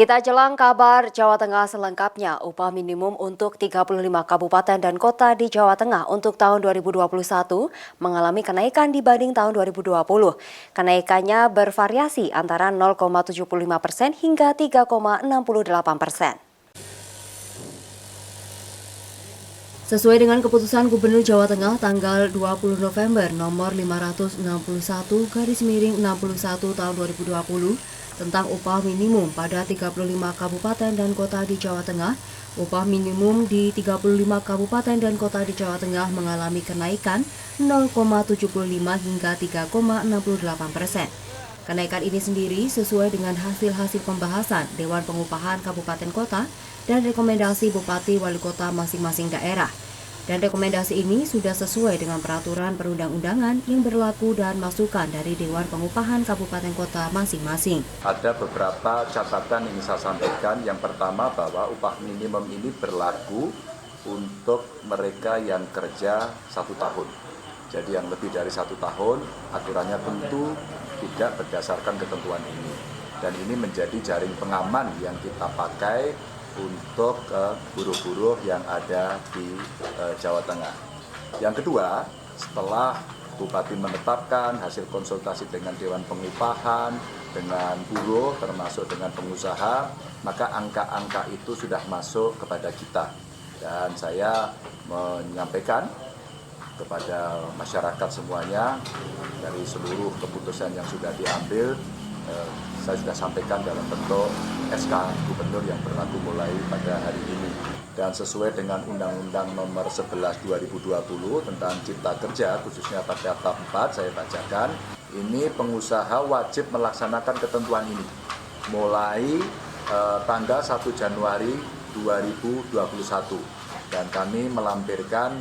Kita jelang kabar Jawa Tengah selengkapnya. Upah minimum untuk 35 kabupaten dan kota di Jawa Tengah untuk tahun 2021 mengalami kenaikan dibanding tahun 2020. Kenaikannya bervariasi antara 0,75% hingga 3,68%. Sesuai dengan keputusan Gubernur Jawa Tengah tanggal 20 November nomor 561/61 tahun 2020 tentang upah minimum pada 35 kabupaten dan kota di Jawa Tengah, upah minimum di 35 kabupaten dan kota di Jawa Tengah mengalami kenaikan 0,75 hingga 3,68%. Kenaikan ini sendiri sesuai dengan hasil-hasil pembahasan Dewan Pengupahan Kabupaten Kota dan rekomendasi Bupati Wali Kota masing-masing daerah. Dan rekomendasi ini sudah sesuai dengan peraturan perundang-undangan yang berlaku dan masukan dari Dewan Pengupahan Kabupaten Kota masing-masing. Ada beberapa catatan yang saya sampaikan. Yang pertama bahwa upah minimum ini berlaku untuk mereka yang kerja 1 tahun. Jadi yang lebih dari 1 tahun, aturannya tentu tidak berdasarkan ketentuan ini. Dan ini menjadi jaring pengaman yang kita pakai untuk buruh-buruh yang ada di Jawa Tengah. Yang kedua, setelah Bupati menetapkan hasil konsultasi dengan Dewan Pengupahan, dengan buruh, termasuk dengan pengusaha, maka angka-angka itu sudah masuk kepada kita. Dan saya menyampaikan kepada masyarakat semuanya, dari seluruh keputusan yang sudah diambil, saya sudah sampaikan dalam bentuk SK Gubernur yang berlaku mulai pada hari ini. Dan sesuai dengan Undang-Undang Nomor 11 2020 tentang Cipta Kerja, khususnya pada bab 4, saya bacakan, ini pengusaha wajib melaksanakan ketentuan ini mulai tanggal 1 Januari 2021. Dan kami melampirkan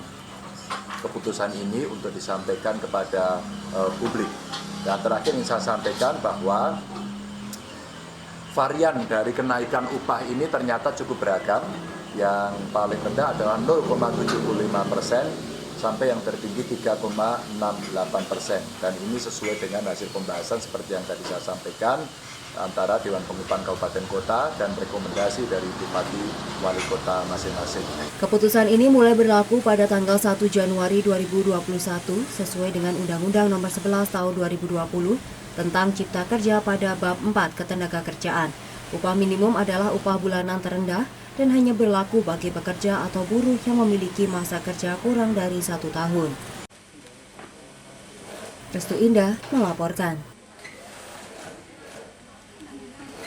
keputusan ini untuk disampaikan kepada publik. Dan terakhir yang saya sampaikan bahwa varian dari kenaikan upah ini ternyata cukup beragam. Yang paling rendah adalah 0,75% sampai yang tertinggi 3,68%. Dan ini sesuai dengan hasil pembahasan seperti yang tadi saya sampaikan antara Dewan Pengupahan Kabupaten Kota dan rekomendasi dari Bupati Wali Kota masing-masing. Keputusan ini mulai berlaku pada tanggal 1 Januari 2021 sesuai dengan Undang-Undang Nomor 11 Tahun 2020 tentang Cipta Kerja pada bab 4 Ketenagakerjaan. Upah minimum adalah upah bulanan terendah dan hanya berlaku bagi pekerja atau buruh yang memiliki masa kerja kurang dari 1 tahun. Restu Indah melaporkan.